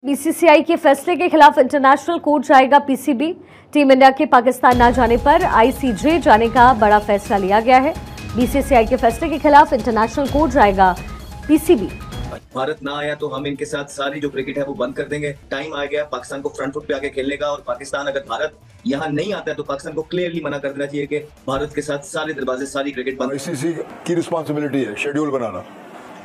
BCCI के फैसले के खिलाफ इंटरनेशनल कोर्ट जाएगा पीसीबी। टीम इंडिया के पाकिस्तान न जाने पर आईसीजे जाने का बड़ा फैसला लिया गया है। बीसीसीआई के फैसले के खिलाफ इंटरनेशनल कोर्ट जाएगा पीसीबी। भारत ना आया तो हम इनके साथ सारी जो क्रिकेट है वो बंद कर देंगे। टाइम आ गया पाकिस्तान को फ्रंट फुट पे आके खेलने का, और पाकिस्तान अगर भारत यहाँ नहीं आता है तो पाकिस्तान को क्लियरली मना कर देना चाहिए कि भारत के साथ सारे दरवाजे सारी क्रिकेट बंद। आईसीसी की रिस्पॉन्सिबिलिटी है शेड्यूल बनाना।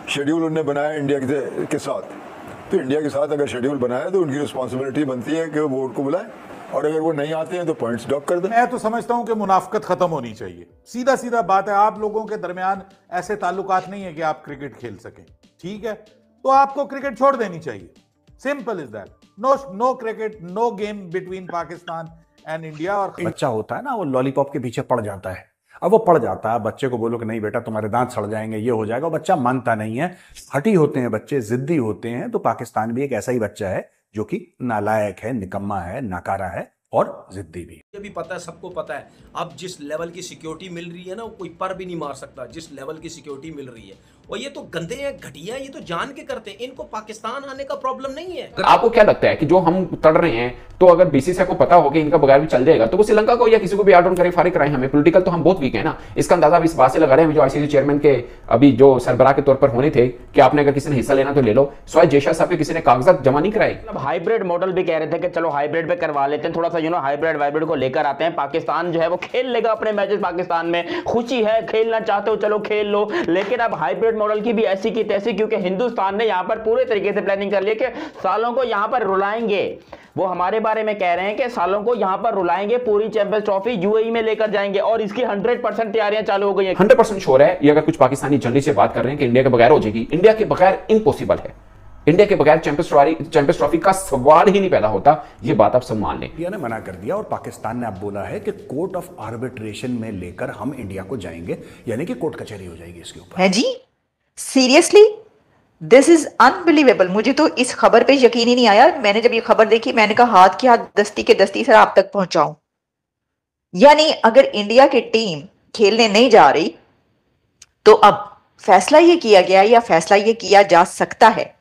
शेड्यूल उन्होंने बनाया इंडिया के साथ, तो इंडिया के साथ अगर शेड्यूल बनाया तो उनकी रिस्पॉन्सिबिलिटी बनती है कि वो बोर्ड को बुलाए, और अगर वो नहीं आते हैं तो पॉइंट्स ड्रॉप कर दें। मैं तो समझता हूं कि मुनाफकत खत्म होनी चाहिए। सीधा सीधा बात है, आप लोगों के दरमियान ऐसे ताल्लुकात नहीं है कि आप क्रिकेट खेल सकें, ठीक है? तो आपको क्रिकेट छोड़ देनी चाहिए। Simple is that. No cricket, no game between Pakistan and India. और बच्चा होता है ना, वो लॉलीपॉप के पीछे पड़ जाता है। अब वो पड़ जाता है, बच्चे को बोलो कि नहीं बेटा तुम्हारे दांत सड़ जाएंगे, ये हो जाएगा, बच्चा मानता नहीं है। हठी होते हैं बच्चे, जिद्दी होते हैं। तो पाकिस्तान भी एक ऐसा ही बच्चा है जो कि नालायक है, निकम्मा है, नाकारा है और जिद्दी भी। ये भी पता है, सबको पता है अब जिस लेवल की सिक्योरिटी मिल रही है ना, वो कोई पर भी नहीं मार सकता जिस लेवल की सिक्योरिटी मिल रही है। और ये तो गंदे हैं, घटिया, ये तो जान के करते हैं। इनको पाकिस्तान आने का प्रॉब्लम नहीं है। आपको क्या लगता है कि जो हम तड़ रहे हैं, तो अगर बीसीसीआई को पता हो कि इनका बगैर भी चल जाएगा तो वो श्रीलंका को या किसी को भी आउट करे, फारिग कराए? हमें पॉलिटिकल तो हम बहुत वीक है ना। इसका अंदाजा इस बात से लगा रहे हैं जो आईसीसी चेयरमैन के अभी जो सरबराह के तौर पर होने थे कि आपने अगर किसी ने हिस्सा लेना तो ले लो। स्वाय जयशा साहब के किसी ने कागजात जमा नहीं कराए। मतलब हाइब्रिड मॉडल भी कह रहे थे कि चलो हाइब्रिड पे करवा लेते हैं, थोड़ा सा हाइब्रिड को लेकर आते हैं। पाकिस्तान जो है वो खेल लेगा अपने मैचेस, पाकिस्तान में खुशी है, खेलना चाहते हो चलो खेल लो। लेकिन अब हाइब्रिड मॉडल की भी ऐसी की तैसी, क्योंकि हिंदुस्तान ने यहां पर पूरे तरीके से प्लानिंग कर ली कि सालों को यहां पर रुलाएंगे। वो हमारे बारे में कह रहे हैं कि सालों को यहां पर रुलाएंगे, पूरी चैंपियंस ट्रॉफी यूएई में लेकर जाएंगे, और इसकी 100% तैयारियां चालू हो गई हैं। 100% श्योर है ये। अगर कुछ पाकिस्तानी जर्नलिस्ट से बात कर रहे हैं कि इंडिया के बगैर हो जाएगी, इंडिया के बगैर इम्पॉसिबल है। इंडिया के बगैर चैंपियंस ट्रॉफी का सवाल ही नहीं पैदा होता। ये बात आप सब मान लें। इंडिया ने मना कर दिया और पाकिस्तान ने अब बोला है कि कोर्ट ऑफ आर्बिट्रेशन में लेकर हम इंडिया को जाएंगे, यानी कि कोर्ट कचहरी हो जाएगी इसके ऊपर। है जी, सीरियसली दिस इज अनबिलीवेबल। मुझे तो इस खबर पे यकीन ही नहीं आया। मैंने जब ये खबर देखी मैंने कहा हाथ के हाथ, दस्ती के दस्ती सर आप तक पहुंचाऊं। यानी अगर इंडिया की टीम खेलने नहीं जा रही तो अब फैसला ये किया गया, या फैसला ये किया जा सकता है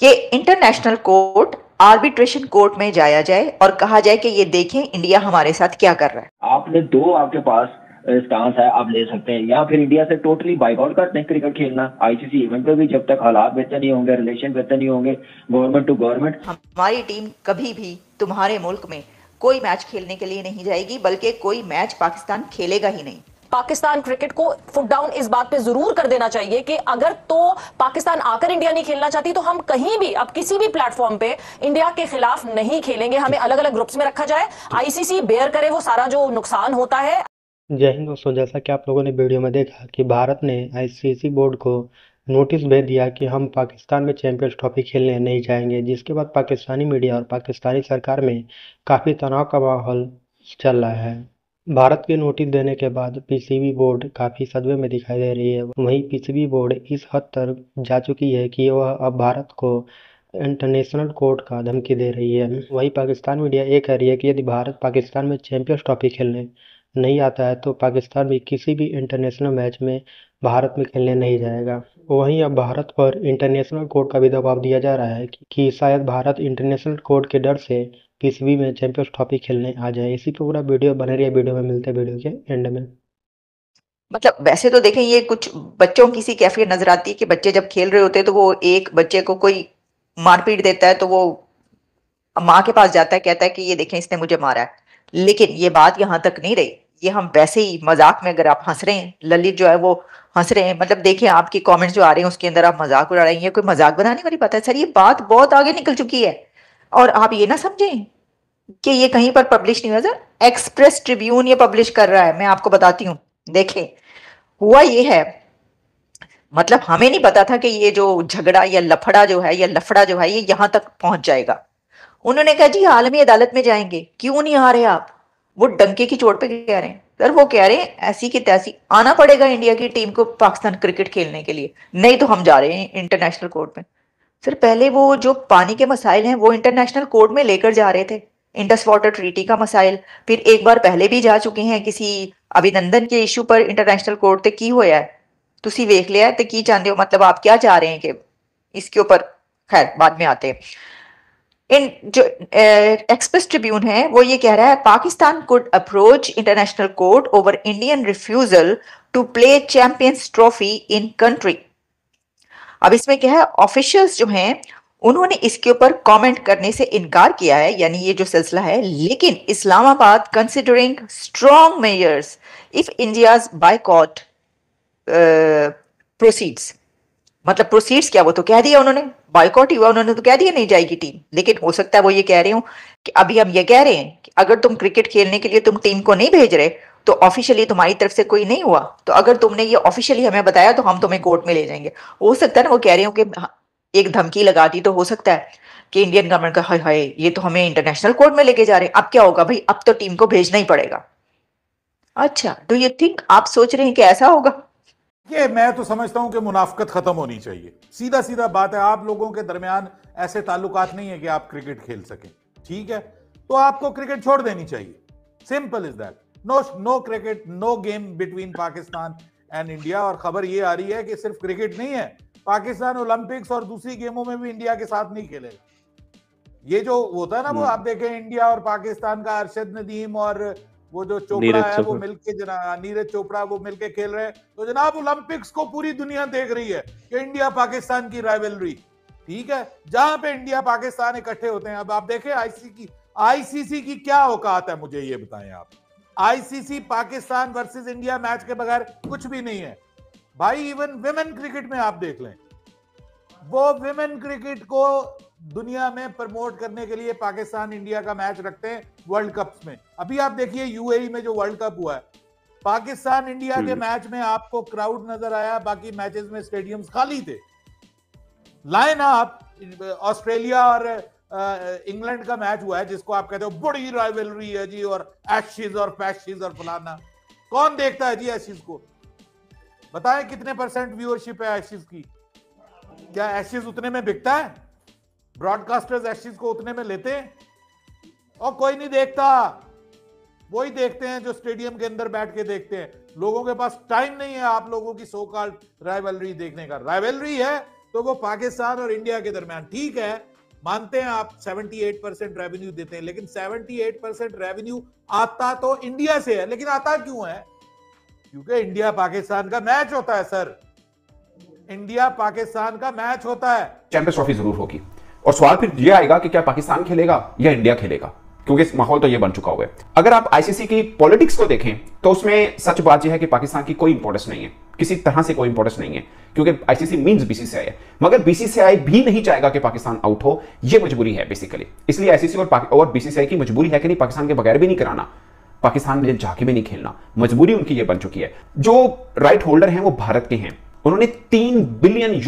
कि इंटरनेशनल कोर्ट, आर्बिट्रेशन कोर्ट में जाया जाए और कहा जाए कि ये देखें इंडिया हमारे साथ क्या कर रहा है। आपने दो, आपके पास स्टांस है, आप ले सकते हैं, या फिर इंडिया से टोटली बाइकआउट करते हैं क्रिकेट खेलना आईसीसी इवेंट पे भी, जब तक हालात बेहतर नहीं होंगे, रिलेशन बेहतर नहीं होंगे गवर्नमेंट टू गवर्नमेंट। हमारी टीम कभी भी तुम्हारे मुल्क में कोई मैच खेलने के लिए नहीं जाएगी, बल्कि कोई मैच पाकिस्तान खेलेगा ही नहीं। पाकिस्तान क्रिकेट को फुट डाउन इस बात पे जरूर कर देना चाहिए कि अगर तो पाकिस्तान आकर इंडिया नहीं खेलना चाहती तो हम कहीं भी, अब किसी भी प्लेटफॉर्म पे इंडिया के खिलाफ नहीं खेलेंगे। हमें अलग अलग ग्रुप्स में रखा जाए, आईसीसी बेयर करे वो सारा जो नुकसान होता है। जय हिंद दोस्तों, जैसा कि आप लोगों ने वीडियो में देखा कि भारत ने आईसीसी बोर्ड को नोटिस भेज दिया कि हम पाकिस्तान में चैंपियंस ट्रॉफी खेलने नहीं जाएंगे, जिसके बाद पाकिस्तानी मीडिया और पाकिस्तानी सरकार में काफ़ी तनाव का माहौल चल रहा है। भारत के नोटिस देने के बाद पीसीबी बोर्ड काफ़ी सदमे में दिखाई दे रही है। वहीं पीसीबी बोर्ड इस हद तक जा चुकी है कि वह अब भारत को इंटरनेशनल कोर्ट का धमकी दे रही है। वहीं पाकिस्तान मीडिया ये कह रही है कि यदि भारत पाकिस्तान में चैंपियंस ट्रॉफी खेलने नहीं आता है तो पाकिस्तान भी किसी भी इंटरनेशनल मैच में भारत में खेलने नहीं जाएगा। वहीं अब भारत पर इंटरनेशनल कोर्ट का भी दबाव दिया जा रहा है कि शायद भारत इंटरनेशनल कोर्ट के डर से पीसीबी में चैंपियंस ट्रॉफी खेलने आ जाए। इसी पे पूरा वीडियो बने रही है। वीडियो में मिलते हैं वीडियो के एंड में। मतलब वैसे तो देखें, ये कुछ बच्चों की सी कैफियत नजर आती है कि बच्चे जब खेल रहे होते हैं तो वो एक बच्चे को कोई मारपीट देता है तो वो माँ के पास जाता है, कहता है कि ये देखें इसने मुझे मारा है। लेकिन ये बात यहाँ तक नहीं रही। ये हम वैसे ही मजाक में, अगर आप हंस रहे हैं, ललित जो है वो हंस रहे हैं, मतलब देखिए आपकी कमेंट्स जो आ रहे हैं उसके अंदर आप मजाक उड़ा रहे हैं। ये कोई मजाक बनाने वाली बात है सर? ये बात बहुत आगे निकल चुकी है। और आप ये ना समझें कि ये कहीं पर पब्लिश नहीं हुआ सर, एक्सप्रेस ट्रिब्यून ये पब्लिश कर रहा है। मैं आपको बताती हूँ, देखें हुआ ये है, मतलब हमें नहीं पता था कि ये जो झगड़ा या लफड़ा जो है, या लफड़ा जो है, ये यहाँ तक पहुंच जाएगा। उन्होंने कहा जी आलमी अदालत में जाएंगे। क्यों नहीं आ रहे आप? वो डंके की चोट पे कह रहे हैं सर। वो कह रहे हैं ऐसी की तैसी आना पड़ेगा इंडिया की टीम को पाकिस्तान क्रिकेट खेलने के लिए, नहीं तो हम जा रहे हैं इंटरनेशनल कोर्ट में। सर पहले वो जो पानी के मसाइल हैं वो इंटरनेशनल कोर्ट में लेकर जा रहे थे, इंडस वाटर ट्रीटी का मसाइल। फिर एक बार पहले भी जा चुके हैं किसी अभिनंदन के इशू पर इंटरनेशनल कोर्ट ते की होया है, तुसी वेख लिया है तो की चाहते हो, मतलब आप क्या चाह रहे हैं कि इसके ऊपर, खैर बाद में आते हैं। इन जो एक्सप्रेस ट्रिब्यून है वो ये कह रहा है Pakistan could approach international court over Indian refusal to play Champions trophy in country. अब इसमें क्या है, ऑफिशियल्स जो हैं उन्होंने इसके ऊपर कमेंट करने से इनकार किया है, यानी ये जो सिलसिला है। लेकिन Islamabad considering strong measures if India's boycott proceeds, मतलब प्रोसीड्स क्या, वो तो कह दिया उन्होंने, बायकॉट ही हुआ, उन्होंने तो कह दिया नहीं जाएगी टीम। लेकिन हो सकता है वो ये कह रहे हो कि अभी हम ये कह रहे हैं कि अगर तुम क्रिकेट खेलने के लिए तुम टीम को नहीं भेज रहे तो ऑफिशियली तुम्हारी तरफ से कोई नहीं हुआ, तो अगर तुमने ये ऑफिशियली हमें बताया तो हम तुम्हें कोर्ट में ले जाएंगे। हो सकता है ना वो कह रहे हो कि एक धमकी लगा दी, तो हो सकता है कि इंडियन गवर्नमेंट का हाय हाय ये तो हमें इंटरनेशनल कोर्ट में लेके जा रहे हैं, अब क्या होगा भाई, अब तो टीम को भेजना ही पड़ेगा। अच्छा, डू यू थिंक, आप सोच रहे हैं कि ऐसा होगा? ये मैं तो समझता हूं कि मुनाफकत खत्म होनी चाहिए। सीधा सीधा बात है, आप लोगों के दरमियान ऐसे ताल्लुकात नहीं है कि आप क्रिकेट खेल सकें, ठीक है? तो आपको क्रिकेट छोड़ देनी चाहिए, simple is that. No cricket, no game between Pakistan and India. और खबर ये आ रही है कि सिर्फ क्रिकेट नहीं है, पाकिस्तान ओलंपिक्स और दूसरी गेमों में भी इंडिया के साथ नहीं खेलेगा। ये जो होता है ना, वो आप देखें इंडिया और पाकिस्तान का, अरशद नदीम और वो जो चोपड़ा है वो मिलके, नीरज चोपड़ा वो मिलके खेल रहे हैं। तो जनाब ओलंपिक्स को पूरी दुनिया देख रही है कि इंडिया पाकिस्तान की राइवलरी, ठीक है, जहां पे इंडिया पाकिस्तान इकट्ठे होते हैं। अब आप देखें आईसीसी की क्या औकात है, मुझे ये बताएं आप। ICC Pakistan versus India match के बगैर कुछ भी नहीं है भाई। इवन विमेन क्रिकेट में आप देख लें, वो विमेन क्रिकेट को दुनिया में प्रमोट करने के लिए पाकिस्तान इंडिया का मैच रखते हैं वर्ल्ड कप्स में। अभी आप देखिए यूएई में जो वर्ल्ड कप हुआ है, पाकिस्तान इंडिया के मैच में आपको क्राउड नजर आया, बाकी मैचेस में स्टेडियम्स खाली थे। लाइन आप ऑस्ट्रेलिया और इंग्लैंड का मैच हुआ है जिसको आप कहते हो बड़ी राइवलरी है जी, और एशेज और पैशेज और फलाना, कौन देखता है जी एशेज को? बताएं कितने % व्यूअरशिप है एशेज की? क्या एशेज उतने में बिकता है? ब्रॉडकास्टर्स एशेज को उतने में लेते हैं? और कोई नहीं देखता, वही देखते हैं जो स्टेडियम के अंदर बैठ के देखते हैं। लोगों के पास टाइम नहीं है आप लोगों की सो कॉल्ड राइवलरी देखने का। राइवलरी है तो वो पाकिस्तान और इंडिया के दरमियान, ठीक है, मानते हैं आप 78% रेवेन्यू देते हैं, लेकिन 78% रेवेन्यू आता तो इंडिया से है। लेकिन आता क्यों है? क्योंकि इंडिया पाकिस्तान का मैच होता है सर, इंडिया पाकिस्तान का मैच होता है। चैंपियंस ट्रॉफी जरूर होगी, और सवाल फिर यह आएगा कि क्या पाकिस्तान खेलेगा या इंडिया खेलेगा, क्योंकि इस माहौल तो ये बन चुका हुआ है। अगर आप आईसीसी की पॉलिटिक्स को देखें तो उसमें सच बात यह है कि पाकिस्तान की कोई इंपॉर्टेंस नहीं है, किसी तरह से कोई इंपॉर्टेंस नहीं है, क्योंकि आईसीसी मींस बीसीसीआई है। मगर बीसीसीआई भी नहीं चाहेगा कि पाकिस्तान आउट हो, यह मजबूरी है बेसिकली। इसलिए आईसीसी और बीसीसीआई की मजबूरी है कि नहीं, पाकिस्तान के बगैर भी नहीं कराना, पाकिस्तान में जाके भी नहीं खेलना, मजबूरी उनकी ये बन चुकी है। जो राइट होल्डर हैं वो भारत के हैं, उन्होंने $3 बिलियन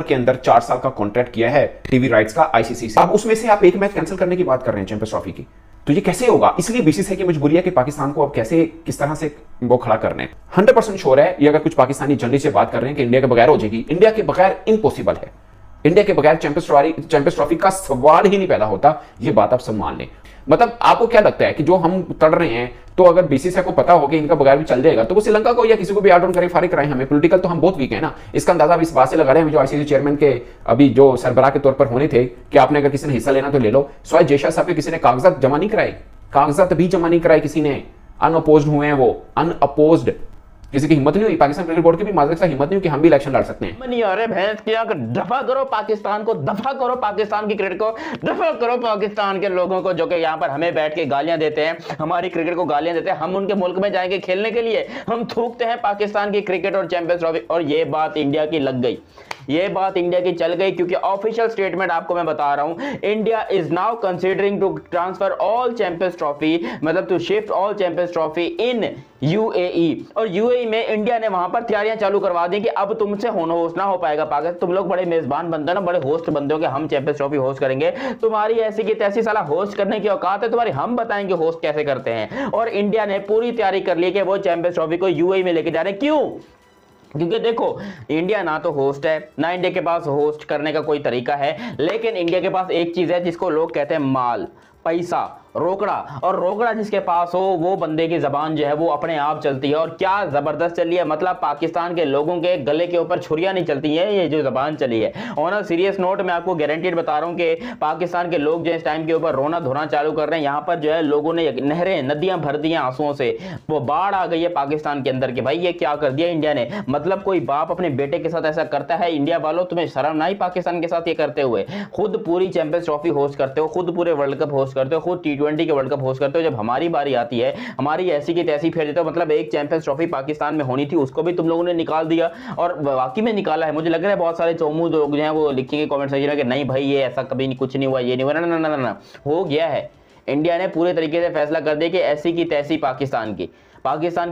के अंदर 4 साल का कॉन्ट्रैक्ट किया है टीवी राइट्स का आईसीसी से। अब उसमें से आप एक मैच कैंसिल करने की बात कर रहे हैं चैंपियंस ट्रॉफी की, तो ये कैसे होगा? इसलिए बीसीसीआई की मजबूरी है कि पाकिस्तान को अब कैसे, किस तरह से वो खड़ा करने। 100% श्योर है ये, अगर कुछ पाकिस्तानी जर्नलिस्ट से बात कर रहे हैं कि इंडिया के बगैर हो जाएगी, इंडिया के बगैर इम्पॉसिबल है। इंडिया के बगैर चैंपियंस ट्रॉफी का सवाल ही नहीं पैदा होता, ये बात आप सब मान लें। मतलब आपको क्या लगता है कि जो हम तड़ रहे हैं, तो अगर बीसीसीआई को पता हो कि इनका बगैर भी चल जाएगा तो वो श्रीलंका को या किसी को भी आउट करे, फारिग कराएं हमें? पॉलिटिकल तो हम बहुत वीक है ना। इसका अंदाजा इस बात से लगा रहे हैं जो आईसीसी चेयरमैन के अभी जो सरबराह के तौर पर होने थे कि आपने अगर किसी ने हिस्सा लेना तो ले लो। स्वाय जयशा साहब के किसी ने कागजात जमा नहीं कराए, कागजात भी जमा नहीं कराए किसी ने, अनअपोज्ड हुए हैं वो, अनअपोज्ड। किसी की हिम्मत नहीं हुई, पाकिस्तान क्रिकेट बोर्ड की भी माजरत से हिम्मत नहीं हुई कि हम भी इलेक्शन लड़ सकते हैं। नहीं अरे भैंस किया, दफा करो पाकिस्तान को, दफा करो पाकिस्तान की क्रिकेट को, दफा करो पाकिस्तान के लोगों को जो कि यहाँ पर हमें बैठ के गालियां देते हैं, हमारी क्रिकेट को गालियां देते हैं। हम उनके मुल्क में जाएंगे खेलने के लिए, हम थूकते हैं पाकिस्तान की क्रिकेट और चैंपियंस ट्रॉफी। और ये बात इंडिया की लग गई, ये बात इंडिया की चल गई, क्योंकि ऑफिशियल स्टेटमेंट आपको मैं बता रहा हूं, India is now considering to transfer all champions trophy, मतलब to shift all champions trophy in UAE. और यूएई में इंडिया ने वहां पर तैयारियां चालू करवा दी कि अब तुमसे होस्ट ना हो पाएगा पाकिस्तान, तुम लोग बड़े मेजबान बनते हो ना, बड़े होस्ट बनते हो कि हम चैंपियंस ट्रॉफी होस्ट करेंगे, तुम्हारी ऐसी की तैसी साला होस्ट करने की औकात है तुम्हारी, हम बताएंगे होस्ट कैसे करते हैं। और इंडिया ने पूरी तैयारी कर ली कि वो चैंपियंस ट्रॉफी को यूएई में लेके जा रहे हैं। क्यों? क्योंकि देखो इंडिया ना तो होस्ट है, ना इंडिया के पास होस्ट करने का कोई तरीका है, लेकिन इंडिया के पास एक चीज है जिसको लोग कहते हैं माल, पैसा, रोकड़ा, और रोकड़ा जिसके पास हो वो बंदे की जबान जो है वो अपने आप चलती है, और क्या जबरदस्त चली है। मतलब पाकिस्तान के लोगों के गले के ऊपर छुरियां नहीं चलती हैं, ये जो जबान चली है। और सीरियस नोट मैं आपको गारंटीड बता रहा हूं कि पाकिस्तान के लोग जो इस टाइम के ऊपर रोना धोना चालू कर रहे हैं। यहाँ पर जो है लोगों ने नहरें नदियां भर दी हैं आंसुओं से, वो बाढ़ आ गई है पाकिस्तान के अंदर के भाई ये क्या कर दिया इंडिया ने। मतलब कोई बाप अपने बेटे के साथ ऐसा करता है? इंडिया वालों तुम्हें शर्म ना आई पाकिस्तान के साथ ये करते हुए? खुद पूरी चैंपियंस ट्रॉफी होस्ट करते हो, खुद पूरे वर्ल्ड कप होस्ट करते हो, खुद T20 के वर्ल्ड कप होस्ट करते हो, जब हमारी बारी आती है हमारी ऐसी की तैसी फेर देते हो। मतलब एक चैंपियंस ट्रॉफी पाकिस्तान में होनी थी उसको भी तुम लोगों ने निकाल दिया, और वाकई में निकाला है। मुझे लग रहा है बहुत सारे चौमू लोग जो हैं वो लिखेंगे कमेंट सेक्शन में कि नहीं भाई ये ऐसा कभी नहीं, कुछ नहीं हुआ, ये नहीं हुआ। ना ना ना ना, हो गया है। इंडिया ने पूरे तरीके से फैसला कर दिया कि ऐसी की तैसी पाकिस्तान की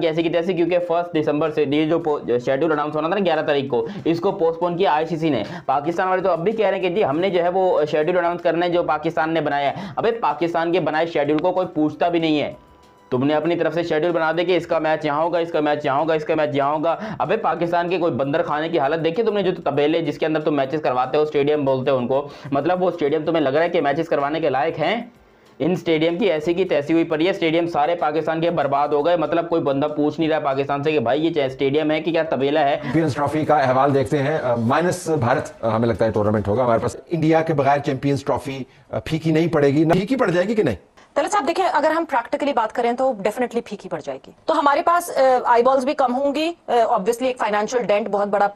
ऐसी की तैसी, क्योंकि 1 दिसंबर से ये जो शेड्यूल अनाउंस होना था ना 11 तारीख को, इसको पोस्टपोन किया आईसीसी ने। पाकिस्तान वाले तो अब भी कह रहे हैं कि जी हमने जो है वो शेड्यूल अनाउंस करना है जो पाकिस्तान ने बनाया है। अबे पाकिस्तान के बनाए शेड्यूल को कोई पूछता भी नहीं है, तुमने अपनी तरफ से शेड्यूल बना दे कि इसका मैच यहाँ होगा, इसका मैच यहाँ होगा, इसका मैच यहाँ होगा। अबे पाकिस्तान के कोई बंदर खाने की हालत देखी तुमने? जो तबेले जिसके अंदर तुम मैचेस करवाते हो, स्टेडियम बोलते हो उनको, मतलब वो स्टेडियम तुम्हें लग रहा है कि मैचेस करवाने के लायक हैं? इन स्टेडियम की ऐसी की तैसी हुई पड़ी है, स्टेडियम सारे पाकिस्तान के बर्बाद हो गए। मतलब कोई बंदा पूछ नहीं रहा पाकिस्तान से कि भाई ये स्टेडियम है कि क्या तबेला है। चैंपियंस ट्रॉफी का अहवाल देखते हैं, माइनस भारत हमें लगता है टूर्नामेंट होगा हमारे पास। इंडिया के बगैर चैंपियंस ट्रॉफी फीकी नहीं पड़ेगी, ना फीकी पड़ जाएगी कि नहीं? तलत साहब देखिए, अगर हम प्रैक्टिकली बात करें तो डेफिनेटली फीकी पड़ जाएगी। तो हमारे पास आई बॉल्स भी कम होंगी, ऑब्वियसली एक फाइनेंशियल डेंट बहुत बड़ा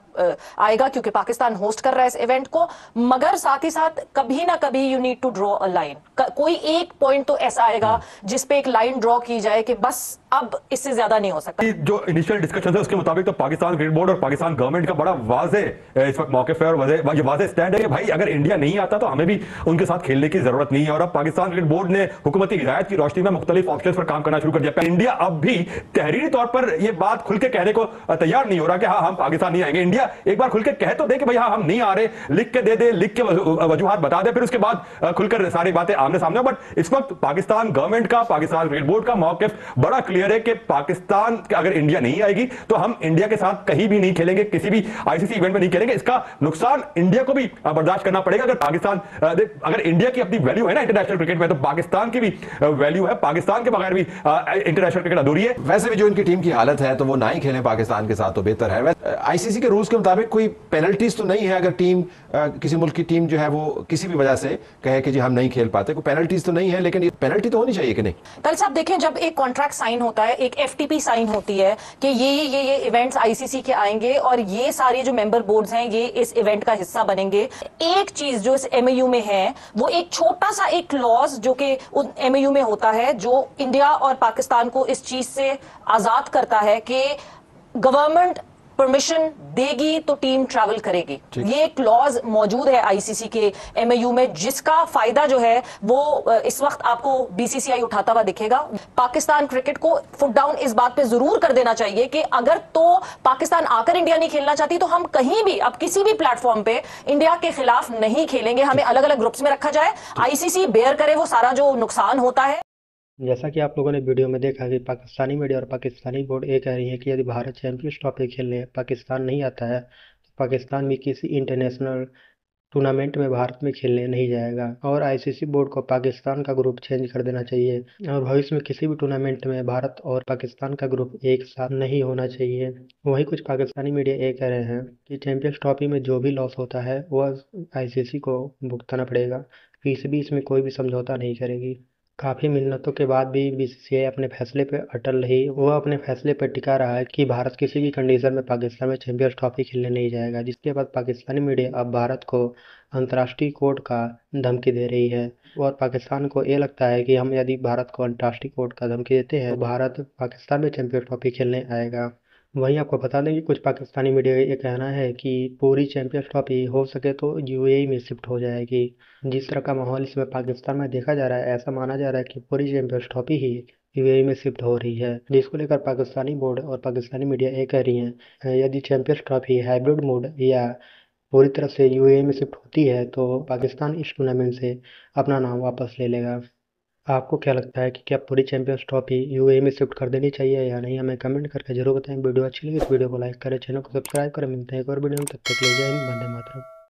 आएगा क्योंकि पाकिस्तान होस्ट कर रहा है इस इवेंट को। मगर साथ ही साथ कभी ना कभी you need to draw a line, कोई एक पॉइंट तो ऐसा आएगा जिसपे एक लाइन ड्रॉ की जाए कि बस अब इससे ज्यादा नहीं हो सकता। जो इनिशियल डिस्कशन है उसके मुताबिक तो पाकिस्तान क्रिकेट बोर्ड और पाकिस्तान गवर्नमेंट का बड़ा वाज़ेह इस वक्त मौक़िफ़ है और वाज़ेह स्टैंड है कि भाई अगर इंडिया नहीं आता तो हमें भी उनके साथ खेलने की जरूरत नहीं है। और अब पाकिस्तान क्रिकेट बोर्ड ने हुकूमती हिदायत की रोशनी में मुख्तलिफ ऑप्शंस पर काम करना शुरू कर दिया। इंडिया अब भी तहरीरी तौर पर यह बात खुल के कहने को तैयार नहीं हो रहा कि हाँ हम पाकिस्तान नहीं आएंगे। इंडिया एक बार खुल के कह तो दे कि भाई हाँ हम नहीं आ रहे, लिख के दे दे, लिख के वजूहात बता दे, फिर उसके बाद खुलकर सारी बातें आमने सामने। बट इस वक्त पाकिस्तान गवर्नमेंट का, पाकिस्तान क्रिकेट बोर्ड का मौक़िफ़ बड़ा क्लियर है कि पाकिस्तान अगर इंडिया नहीं आएगी तो हम इंडिया के साथ कहीं भी नहीं खेलेंगे, किसी भी आईसीसी इवेंट में नहीं खेलेंगे। इसका नुकसान इंडिया को भी बर्दाश्त करना पड़ेगा। अगर पाकिस्तान, अगर इंडिया की अपनी वैल्यू है ना इंटरनेशनल क्रिकेट में, तो पाकिस्तान की भी वैल्यू है। पाकिस्तान के बगैर भी इंटरनेशनल क्रिकेट अधूरी है। वैसे भी जो इनकी टीम की हालत है तो वो ना ही खेलें पाकिस्तान के साथ तो बेहतर है। आईसीसी के रूल्स के मुताबिक कोई पेनल्टीज तो नहीं है अगर टीम किसी मुल्क की टीम जो है वो किसी भी वजह से कहे कि जी हम नहीं खेल पाते, कोई पेनल्टीज तो नहीं है, लेकिन पेनल्टी तो होनी चाहिए कि नहीं? तल साहब देखें, जब एक कॉन्ट्रैक्ट साइन होता है, एक एफटीपी साइन होती है कि ये इवेंट्स आईसीसी के आएंगे और ये सारे जो मेंबर बोर्ड्स हैं ये इस इवेंट का हिस्सा बनेंगे। एक चीज जो इस एमओयू में है वो एक छोटा सा एक क्लॉज जो कि एमओयू में होता है जो इंडिया और पाकिस्तान को इस चीज से आजाद करता है कि गवर्नमेंट परमिशन देगी तो टीम ट्रैवल करेगी। ये क्लॉज मौजूद है आईसीसी के एमओयू में, जिसका फायदा जो है वो इस वक्त आपको बीसीसीआई उठाता हुआ दिखेगा। पाकिस्तान क्रिकेट को फुट डाउन इस बात पे जरूर कर देना चाहिए कि अगर तो पाकिस्तान आकर इंडिया नहीं खेलना चाहती तो हम कहीं भी अब किसी भी प्लेटफॉर्म पे इंडिया के खिलाफ नहीं खेलेंगे। हमें अलग अलग ग्रुप्स में रखा जाए, आईसीसी बेयर करे वो सारा जो नुकसान होता है। जैसा कि आप लोगों ने वीडियो में देखा कि पाकिस्तानी मीडिया और पाकिस्तानी बोर्ड ये कह रही है कि यदि भारत चैंपियंस ट्रॉफी खेलने पाकिस्तान नहीं आता है तो पाकिस्तान भी किसी इंटरनेशनल टूर्नामेंट में भारत में खेलने नहीं जाएगा, और आईसीसी बोर्ड को पाकिस्तान का ग्रुप चेंज कर देना चाहिए और भविष्य में किसी भी टूर्नामेंट में भारत और पाकिस्तान का ग्रुप एक साथ नहीं होना चाहिए। वहीं कुछ पाकिस्तानी मीडिया ये कह रहे हैं कि चैंपियंस ट्रॉफी में जो भी लॉस होता है वह आईसीसी को भुगताना पड़ेगा, पीसीबी इसमें कोई भी समझौता नहीं करेगी। काफ़ी मिन्नतों के बाद भी बीसीसीआई अपने फैसले पर अटल रही। वह अपने फैसले पर टिका रहा है कि भारत किसी भी कंडीशन में पाकिस्तान में चैंपियंस ट्रॉफी खेलने नहीं जाएगा, जिसके बाद पाकिस्तानी मीडिया अब भारत को अंतर्राष्ट्रीय कोर्ट का धमकी दे रही है। और पाकिस्तान को ये लगता है कि हम यदि भारत को अंतर्राष्ट्रीय कोर्ट का धमकी देते हैं तो भारत पाकिस्तान में चैंपियंस ट्रॉफी खेलने आएगा। वहीं आपको बता दें कि कुछ पाकिस्तानी मीडिया का ये कहना है कि पूरी चैंपियंस ट्रॉफी हो सके तो यूएई में शिफ्ट हो जाएगी। जिस तरह का माहौल इसमें पाकिस्तान में देखा जा रहा है, ऐसा माना जा रहा है कि पूरी चैंपियंस ट्रॉफी ही यूएई में शिफ्ट हो रही है, जिसको लेकर पाकिस्तानी बोर्ड और पाकिस्तानी मीडिया ये कह रही हैं यदि चैंपियंस ट्रॉफी हाइब्रिड मोड या पूरी तरह से यूएई में शिफ्ट होती है तो पाकिस्तान इस टूर्नामेंट से अपना नाम वापस ले लेगा। आपको क्या लगता है कि क्या पूरी चैंपियंस ट्रॉफी यूएई में शिफ्ट कर देनी चाहिए या नहीं? हमें कमेंट करके जरूर बताएं। वीडियो अच्छी लगी तो वीडियो को लाइक करें, चैनल को सब्सक्राइब करें। मिलते हैं एक और वीडियो में, तब तक ले जय हिंद, वंदे मातरम।